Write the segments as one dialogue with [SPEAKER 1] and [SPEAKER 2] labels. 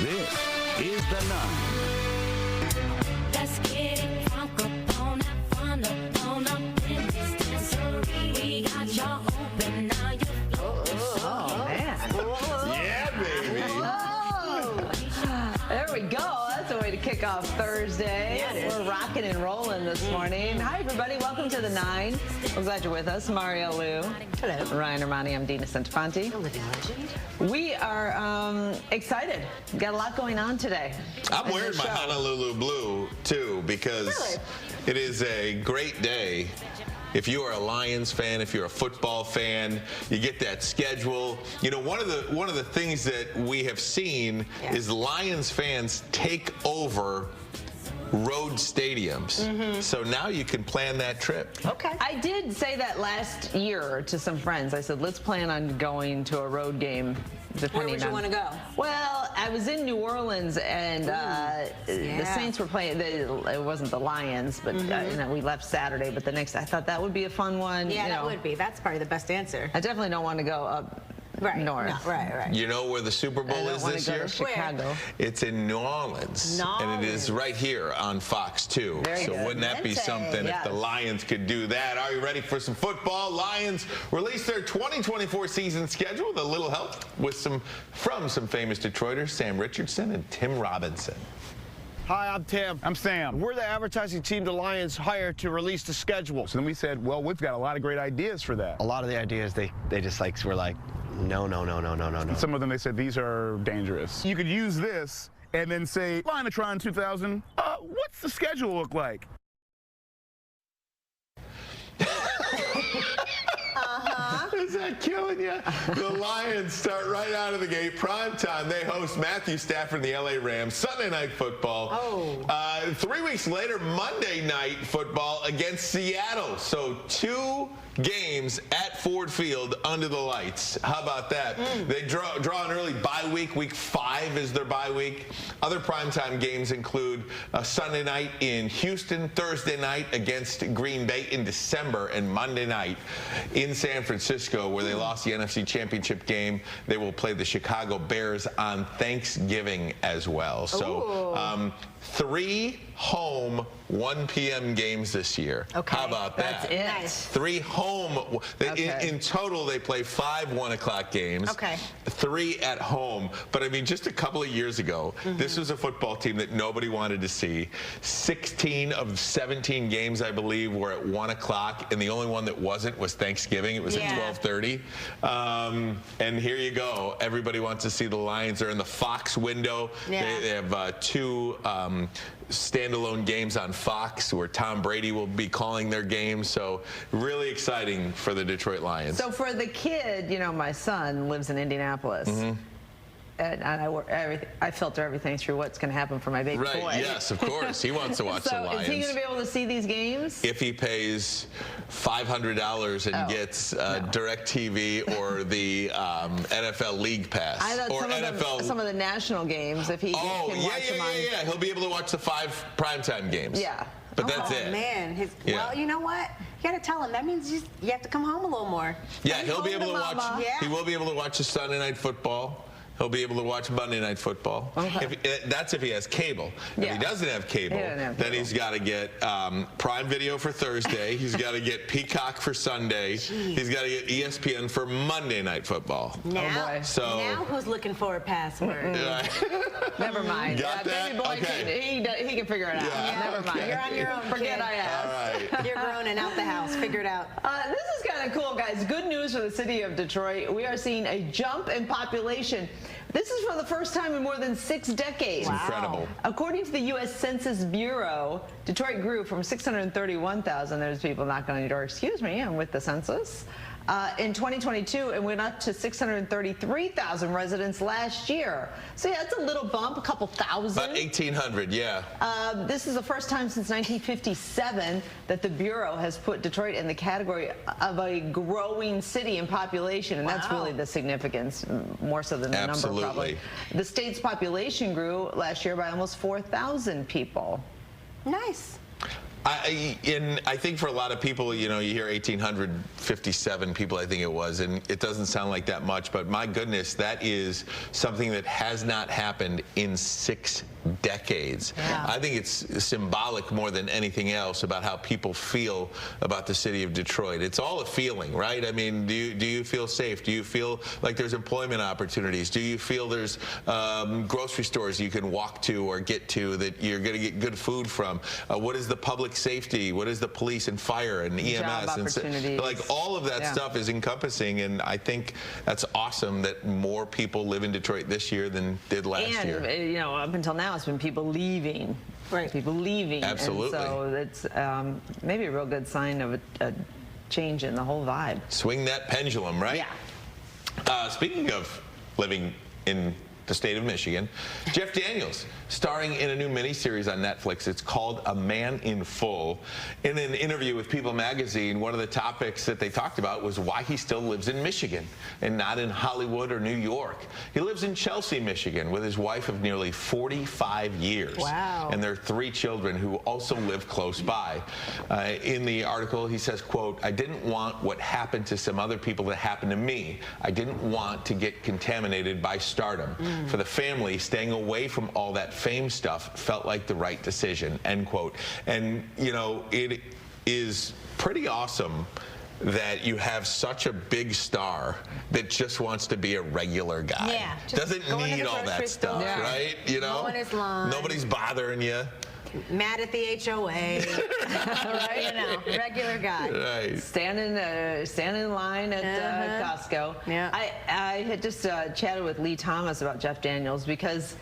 [SPEAKER 1] This is The Nine.
[SPEAKER 2] Let's get it crunk up on that fun up on up in this dancery. We got y'all open, now you're floating.
[SPEAKER 3] Oh, man.
[SPEAKER 4] Yeah, baby.
[SPEAKER 3] There we go. That's a way to kick off Thursday.
[SPEAKER 5] Yeah,
[SPEAKER 3] We're rocking and rolling this morning. Hi, everybody. Welcome to The Nine. We're glad you're with us. Mario Lou.
[SPEAKER 5] Hello.
[SPEAKER 3] Ryan Armani. I'm Dina Centofanti.
[SPEAKER 5] A living legend.
[SPEAKER 3] We are excited. We've got a lot going on today.
[SPEAKER 4] I'm wearing my Honolulu blue, too, because
[SPEAKER 5] Really?
[SPEAKER 4] it is a great day. If you are a Lions fan, if you're a football fan, you get that schedule. You know, one of the things that we have seen is Lions fans take over road stadiums. So now you can plan that trip.
[SPEAKER 5] Okay.
[SPEAKER 3] I did say that last year to some friends. I said, let's plan on going to a road game.
[SPEAKER 5] Where would you want to go?
[SPEAKER 3] Well, I was in New Orleans, and the Saints were playing. It wasn't the Lions, but you know, we left Saturday. But the next, I thought that would be a fun one.
[SPEAKER 5] Yeah,
[SPEAKER 3] you
[SPEAKER 5] that
[SPEAKER 3] know.
[SPEAKER 5] would be. That's probably the best answer.
[SPEAKER 3] I definitely don't want to go up north.
[SPEAKER 5] No, right.
[SPEAKER 4] You know where the Super
[SPEAKER 3] I
[SPEAKER 4] Bowl
[SPEAKER 3] don't
[SPEAKER 4] is
[SPEAKER 3] want
[SPEAKER 4] this
[SPEAKER 3] to go
[SPEAKER 4] year?
[SPEAKER 3] to Chicago.
[SPEAKER 4] It's in New Orleans, and it is right here on Fox 2.
[SPEAKER 3] Very
[SPEAKER 4] so
[SPEAKER 3] good.
[SPEAKER 4] wouldn't that be something if the Lions could do that? Are you ready for some football? Lions released their 2024 season schedule with a little help from some famous Detroiters, Sam Richardson and Tim Robinson.
[SPEAKER 6] Hi, I'm Tim.
[SPEAKER 7] I'm Sam.
[SPEAKER 6] We're the advertising team the Lions hired to release the schedule.
[SPEAKER 7] So then we said, well, we've got a lot of great ideas for that.
[SPEAKER 8] A lot of the ideas they just like were like, no.
[SPEAKER 7] Some of them they said these are dangerous. You could use this and then say, Linatron 2000, what's the schedule look like?
[SPEAKER 4] Is that killing you? The Lions start right out of the gate. Prime time. They host Matthew Stafford and the LA Rams. Sunday night football. 3 weeks later, Monday night football against Seattle. So 2 games at Ford Field under the lights. How about that? They draw an early bye week. Week 5 is their bye week. Other primetime games include a Sunday night in Houston, Thursday night against Green Bay in December, and Monday night in San Francisco, where they lost the NFC Championship game. They will play the Chicago Bears on Thanksgiving as well. So 3 home 1 p.m. games this year.
[SPEAKER 5] Okay.
[SPEAKER 4] How about that?
[SPEAKER 3] That's it.
[SPEAKER 5] Nice.
[SPEAKER 4] 3 home. In total, they play 5 1 o'clock games.
[SPEAKER 5] Okay.
[SPEAKER 4] 3 at home. But I mean, just a couple of years ago, this was a football team that nobody wanted to see. 16 of 17 games, I believe, were at 1 o'clock, and the only one that wasn't was Thanksgiving. It was at 12:30. And here you go. Everybody wants to see the Lions. They're in the Fox window. They have 2 standalone games on Fox where Tom Brady will be calling their games. So really exciting for the Detroit Lions.
[SPEAKER 3] So for the kid, you know, my son lives in Indianapolis. And I filter everything through what's going to happen for my baby boy.
[SPEAKER 4] Right, yes, of course. He wants to watch the Lions.
[SPEAKER 3] So is he going to be able to see these games?
[SPEAKER 4] If he pays $500 and gets DirecTV or the NFL League Pass.
[SPEAKER 3] I thought
[SPEAKER 4] or
[SPEAKER 3] some of the national games, if he can watch them on.
[SPEAKER 4] Yeah. He'll be able to watch the 5 primetime games.
[SPEAKER 3] Yeah.
[SPEAKER 4] But that's it.
[SPEAKER 5] Oh, man. Well, you know what? You got to tell him. That means you have to come home a little more.
[SPEAKER 4] Yeah, he'll be able to watch.
[SPEAKER 5] Yeah.
[SPEAKER 4] He will be able to watch the Sunday night football. He'll be able to watch Monday Night Football. That's if he has cable. If he doesn't have cable, then he's got to get Prime Video for Thursday. He's got to get Peacock for Sunday. He's got to get ESPN for Monday Night Football.
[SPEAKER 5] Now,
[SPEAKER 4] now
[SPEAKER 5] who's looking for a password?
[SPEAKER 3] Never mind.
[SPEAKER 4] Got that?
[SPEAKER 3] Baby boy, he can figure it out.
[SPEAKER 4] Yeah.
[SPEAKER 3] Never mind.
[SPEAKER 5] You're on your own.
[SPEAKER 3] Forget I asked.
[SPEAKER 4] All right.
[SPEAKER 5] You're grown and out the house. Figure it out.
[SPEAKER 3] This is kind of cool, guys. Good news for the city of Detroit. We are seeing a jump in population. This is for the first time in more than 6 decades.
[SPEAKER 4] Wow. Incredible.
[SPEAKER 3] According to the U.S. Census Bureau, Detroit grew from 631,000. There's people knocking on your door. Excuse me, I'm with the census. In 2022, and went up to 633,000 residents last year. So yeah, it's a little bump, a couple thousand.
[SPEAKER 4] About 1,800, yeah.
[SPEAKER 3] This is the first time since 1957 that the Bureau has put Detroit in the category of a growing city in population, and that's really the significance, more so than the number probably. The state's population grew last year by almost 4,000 people.
[SPEAKER 5] Nice.
[SPEAKER 4] I think for a lot of people, you hear 1,857 people, I think it was, and it doesn't sound like that much, but my goodness, that is something that has not happened in 6 decades.
[SPEAKER 5] Yeah.
[SPEAKER 4] I think it's symbolic more than anything else about how people feel about the city of Detroit. It's all a feeling, right? I mean, do you feel safe? Do you feel like there's employment opportunities? Do you feel there's grocery stores you can walk to or get to that you're going to get good food from? What is the public safety? What is the police and fire and EMS?
[SPEAKER 3] Job opportunities.
[SPEAKER 4] Like all of that stuff is encompassing, and I think that's awesome that more people live in Detroit this year than did last year.
[SPEAKER 3] And, up until now, it's been people leaving.
[SPEAKER 5] Right.
[SPEAKER 3] People leaving.
[SPEAKER 4] Absolutely.
[SPEAKER 3] And so it's maybe a real good sign of a change in the whole vibe.
[SPEAKER 4] Swing that pendulum, right?
[SPEAKER 3] Yeah.
[SPEAKER 4] Speaking of living in the state of Michigan, Jeff Daniels, starring in a new miniseries on Netflix. It's called A Man in Full. In an interview with People magazine, one of the topics that they talked about was why he still lives in Michigan and not in Hollywood or New York. He lives in Chelsea, Michigan with his wife of nearly 45 years.
[SPEAKER 5] Wow.
[SPEAKER 4] And their 3 children who also live close by. In the article, he says, quote, "I didn't want what happened to some other people to happen to me. I didn't want to get contaminated by stardom. For the family, staying away from all that fame stuff felt like the right decision," end quote. And, it is pretty awesome that you have such a big star that just wants to be a regular guy.
[SPEAKER 5] Yeah, just
[SPEAKER 4] doesn't
[SPEAKER 5] going to
[SPEAKER 4] need
[SPEAKER 5] the
[SPEAKER 4] all that
[SPEAKER 5] grocery
[SPEAKER 4] stuff,
[SPEAKER 5] store.
[SPEAKER 4] right?
[SPEAKER 5] Mowing his lawn.
[SPEAKER 4] Nobody's bothering you.
[SPEAKER 5] Mad at the HOA. Right? Regular guy.
[SPEAKER 4] Right.
[SPEAKER 3] Stand in line at Costco.
[SPEAKER 5] Yeah.
[SPEAKER 3] I had just chatted with Lee Thomas about Jeff Daniels because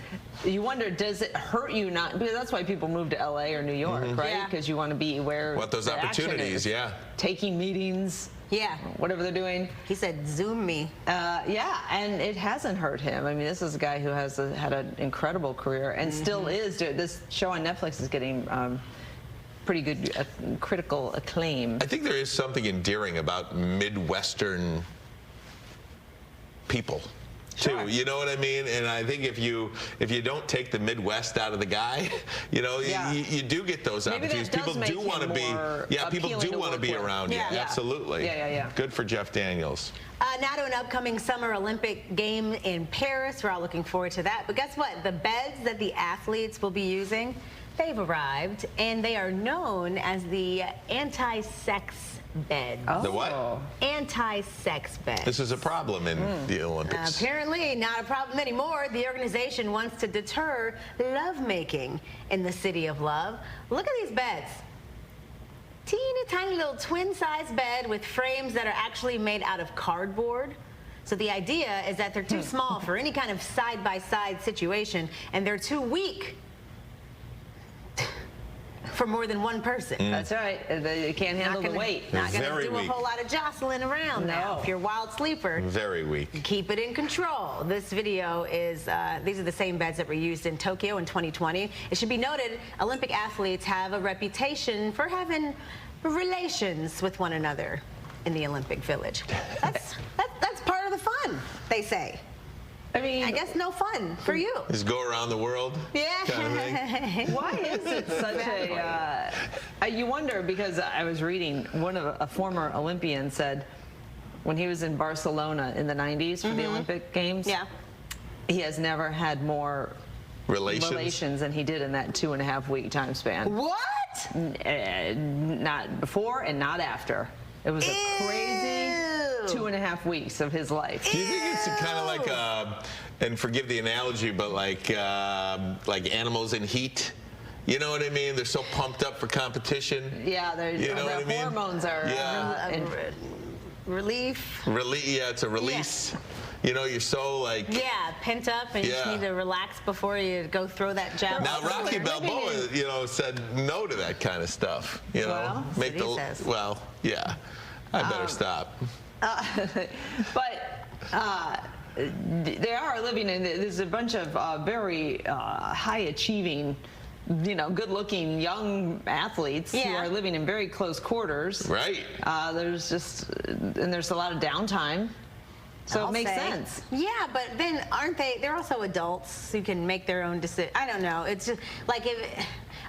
[SPEAKER 3] you wonder, does it hurt you not? Because that's why people move to LA or New York, right?
[SPEAKER 5] Yeah.
[SPEAKER 3] Because you want to be where
[SPEAKER 4] What those
[SPEAKER 3] the action
[SPEAKER 4] opportunities,
[SPEAKER 3] is.
[SPEAKER 4] yeah.
[SPEAKER 3] Taking meetings.
[SPEAKER 5] Yeah.
[SPEAKER 3] Whatever they're doing.
[SPEAKER 5] He said, "Zoom me."
[SPEAKER 3] Yeah, and it hasn't hurt him. I mean, this is a guy who has had an incredible career and still is. This show on Netflix is getting pretty good critical acclaim.
[SPEAKER 4] I think there is something endearing about Midwestern people, too.
[SPEAKER 3] Sure.
[SPEAKER 4] You know what I mean? And I think if you don't take the Midwest out of the guy, you do get those
[SPEAKER 3] Maybe that
[SPEAKER 4] opportunities.
[SPEAKER 3] does
[SPEAKER 4] People
[SPEAKER 3] make
[SPEAKER 4] do
[SPEAKER 3] him
[SPEAKER 4] want to be,
[SPEAKER 3] more
[SPEAKER 4] people
[SPEAKER 3] appealing
[SPEAKER 4] do
[SPEAKER 3] to
[SPEAKER 4] want to
[SPEAKER 3] work
[SPEAKER 4] be
[SPEAKER 3] with.
[SPEAKER 4] around you.
[SPEAKER 5] Yeah.
[SPEAKER 4] Absolutely.
[SPEAKER 3] Yeah.
[SPEAKER 4] Good for Jeff Daniels.
[SPEAKER 5] Now to an upcoming Summer Olympic game in Paris. We're all looking forward to that. But guess what? The beds that the athletes will be using, they've arrived, and they are known as the anti-sex beds.
[SPEAKER 3] Oh.
[SPEAKER 4] The what?
[SPEAKER 5] Anti-sex beds.
[SPEAKER 4] This is a problem in the Olympics.
[SPEAKER 5] Apparently not a problem anymore. The organization wants to deter lovemaking in the City of Love. Look at these beds. Teeny tiny little twin-size bed with frames that are actually made out of cardboard. So the idea is that they're too small for any kind of side-by-side situation, and they're too weak for more than one person.
[SPEAKER 3] That's right. They can't handle the weight.
[SPEAKER 5] Not going
[SPEAKER 4] Very
[SPEAKER 5] to do
[SPEAKER 4] weak.
[SPEAKER 5] a whole lot of jostling around now.
[SPEAKER 3] No.
[SPEAKER 5] If you're a wild sleeper,
[SPEAKER 4] Very weak.
[SPEAKER 5] keep it in control. This video is, these are the same beds that were used in Tokyo in 2020. It should be noted, Olympic athletes have a reputation for having relations with one another in the Olympic Village. That's part of the fun, they say.
[SPEAKER 3] I mean,
[SPEAKER 5] I guess no fun for you.
[SPEAKER 4] Just go around the world.
[SPEAKER 5] Yeah.
[SPEAKER 4] Kind of thing.
[SPEAKER 3] why is it such you wonder, because I was reading a former Olympian said when he was in Barcelona in the 90s for the Olympic Games,
[SPEAKER 5] Yeah.
[SPEAKER 3] he has never had more
[SPEAKER 4] Relations.
[SPEAKER 3] than he did in that 2.5 week time span.
[SPEAKER 5] What?
[SPEAKER 3] Not before and not after. It was a crazy 2.5 weeks of his life.
[SPEAKER 4] Do you think it's kind of like, and forgive the analogy, but like animals in heat? You know what I mean? They're so pumped up for competition.
[SPEAKER 3] Yeah,
[SPEAKER 4] You know
[SPEAKER 3] their
[SPEAKER 4] what I mean?
[SPEAKER 3] hormones are.
[SPEAKER 5] Relief.
[SPEAKER 4] Yeah, it's a release. You know, you're so like.
[SPEAKER 5] Yeah, pent up, and you just
[SPEAKER 4] Yeah.
[SPEAKER 5] need to relax before you go throw that javelin.
[SPEAKER 4] Now Rocky Balboa, said no to that kind of stuff. You know,
[SPEAKER 3] Well,
[SPEAKER 5] that's what he says.
[SPEAKER 4] Well, yeah. I better stop.
[SPEAKER 3] But they are living in. There's a bunch of very high-achieving, good-looking young athletes who
[SPEAKER 5] Yeah.
[SPEAKER 3] are living in very close quarters.
[SPEAKER 4] Right.
[SPEAKER 3] There's a lot of downtime, so
[SPEAKER 5] I'll
[SPEAKER 3] it makes
[SPEAKER 5] say.
[SPEAKER 3] sense.
[SPEAKER 5] Yeah, but then aren't they? They're also adults who can make their own decision. I don't know. It's just like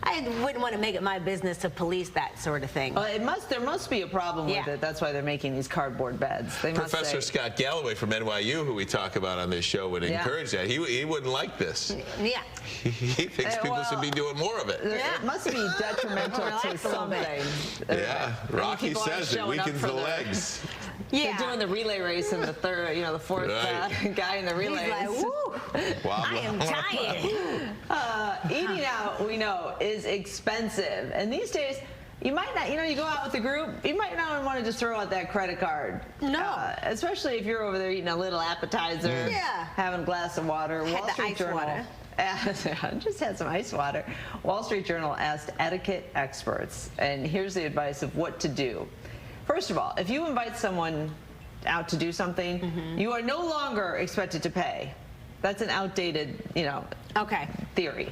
[SPEAKER 5] I wouldn't want to make it my business to police that sort of thing.
[SPEAKER 3] There must be a problem with it. That's why they're making these cardboard beds. They must
[SPEAKER 4] Professor Scott Galloway from NYU, who we talk about on this show, would encourage that. He wouldn't like this.
[SPEAKER 5] Yeah.
[SPEAKER 4] He thinks people should be doing more of it.
[SPEAKER 3] It must be detrimental to something.
[SPEAKER 4] Yeah, Rocky says it weakens the legs.
[SPEAKER 3] They're doing the relay race in the third, the fourth guy in the relay.
[SPEAKER 5] He's like, woo, I am tired.
[SPEAKER 3] Eating out, we know, is expensive. And these days, you might not, you go out with a group, you might not want to just throw out that credit card.
[SPEAKER 5] No.
[SPEAKER 3] Especially if you're over there eating a little appetizer, having a glass of water. Wall Street Journal. Just had some ice water. Wall Street Journal asked etiquette experts, and here's the advice of what to do. First of all, if you invite someone out to do something, you are no longer expected to pay. That's an outdated, theory.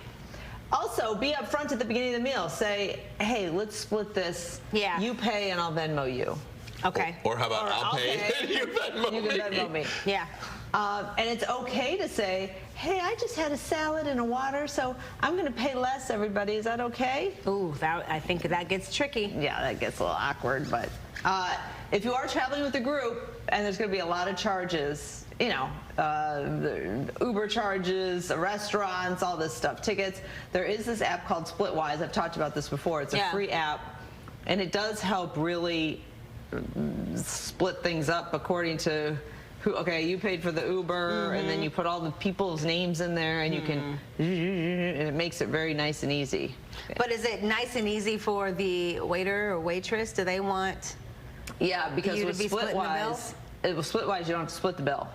[SPEAKER 3] Also, be upfront at the beginning of the meal. Say, hey, let's split this.
[SPEAKER 5] Yeah.
[SPEAKER 3] You pay and I'll Venmo you.
[SPEAKER 5] Okay.
[SPEAKER 4] Or how about I'll pay and you Venmo me.
[SPEAKER 3] You can Venmo me.
[SPEAKER 5] Yeah.
[SPEAKER 3] And it's okay to say, hey, I just had a salad and a water, so I'm going to pay less, everybody. Is that okay?
[SPEAKER 5] Ooh, I think that gets tricky.
[SPEAKER 3] Yeah, that gets a little awkward. But if you are traveling with a group and there's going to be a lot of charges, the Uber charges, restaurants, all this stuff, tickets, there is this app called Splitwise. I've talked about this before. It's a free app, and it does help really split things up according to you paid for the Uber, and then you put all the people's names in there, and you can, and it makes it very nice and easy.
[SPEAKER 5] But is it nice and easy for the waiter or waitress? Do they want
[SPEAKER 3] because
[SPEAKER 5] you
[SPEAKER 3] with
[SPEAKER 5] to be splitting the bill?
[SPEAKER 3] Splitwise, you don't have to split the bill.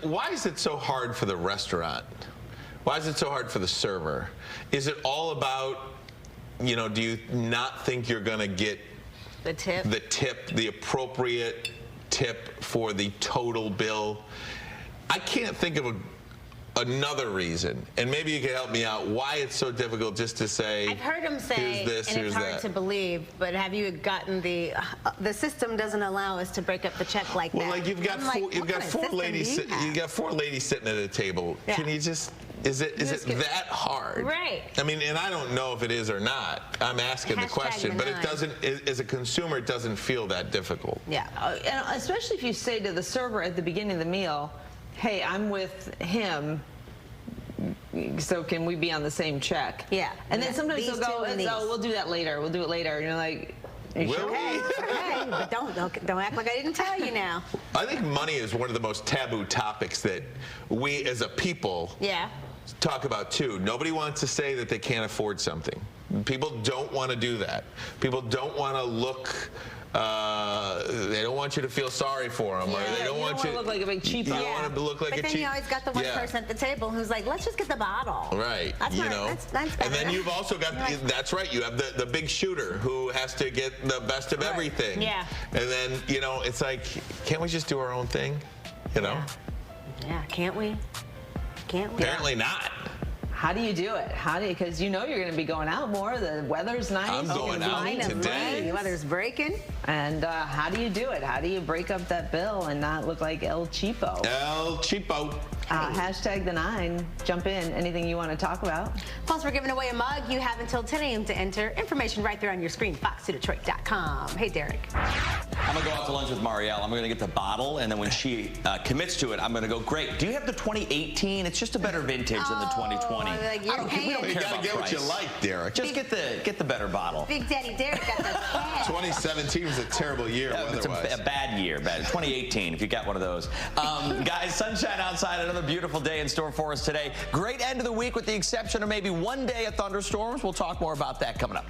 [SPEAKER 4] Why is it so hard for the restaurant? Why is it so hard for the server? Is it all about, do you not think you're going to get
[SPEAKER 5] the tip,
[SPEAKER 4] the appropriate tip for the total bill? I can't think of another reason, and maybe you can help me out, why it's so difficult just to say,
[SPEAKER 5] I've heard them say,
[SPEAKER 4] here's this,
[SPEAKER 5] and
[SPEAKER 4] here's
[SPEAKER 5] it's hard
[SPEAKER 4] that.
[SPEAKER 5] to believe, but have you gotten the system doesn't allow us to break up the check like that?
[SPEAKER 4] Well, like you've got four ladies sitting at a table. Can you just, is it that hard?
[SPEAKER 5] Right.
[SPEAKER 4] I mean, and I don't know if it is or not. I'm asking the question, but it doesn't, as a consumer, it doesn't feel that difficult.
[SPEAKER 3] Yeah, and especially if you say to the server at the beginning of the meal, hey, I'm with him, so can we be on the same check?
[SPEAKER 5] Yeah.
[SPEAKER 3] And then sometimes they'll go, we'll do that later. We'll do it later. And you're like, you sure?
[SPEAKER 5] Okay, but don't act like I didn't tell you now.
[SPEAKER 4] I think money is one of the most taboo topics that we as a people talk about too. Nobody wants to say that they can't afford something. People don't want to do that. People don't want to look. They don't want you to feel sorry for them, or they don't want you
[SPEAKER 3] to look like a big cheapo.
[SPEAKER 4] You don't want to look like a cheap.
[SPEAKER 5] But then you always got the one person at the table who's like, let's just get the bottle.
[SPEAKER 4] Right.
[SPEAKER 5] That's
[SPEAKER 4] and then you've also got, that's right, you have the big shooter who has to get the best of everything.
[SPEAKER 5] Yeah.
[SPEAKER 4] And then, it's like, can't we just do our own thing?
[SPEAKER 5] Yeah, can't we? Can't we?
[SPEAKER 4] Apparently not.
[SPEAKER 3] How do you do it? Because you're going to be going out more. The weather's nice.
[SPEAKER 4] I'm going out today.
[SPEAKER 5] The weather's breaking.
[SPEAKER 3] And how do you do it? How do you break up that bill and not look like El Cheapo?
[SPEAKER 4] El Cheapo.
[SPEAKER 3] Hashtag the 9. Jump in. Anything you want to talk about?
[SPEAKER 5] Plus, we're giving away a mug. You have until 10 a.m. to enter. Information right there on your screen, fox2detroit.com. Hey, Derek.
[SPEAKER 9] I'm going to go out to lunch with Marielle. I'm going to get the bottle, and then when she commits to it, I'm going to go, great. Do you have the 2018? It's just a better vintage than the 2020.
[SPEAKER 5] Like
[SPEAKER 9] we don't care
[SPEAKER 4] You gotta
[SPEAKER 9] about
[SPEAKER 4] get
[SPEAKER 9] price.
[SPEAKER 4] what you like, Derek.
[SPEAKER 9] Just get the better bottle.
[SPEAKER 5] Big Daddy Derek got the cash.
[SPEAKER 4] 2017 was a terrible year
[SPEAKER 9] It's a bad year. 2018, if you got one of those. Guys, sunshine outside. Another beautiful day in store for us today. Great end of the week with the exception of maybe one day of thunderstorms. We'll talk more about that coming up.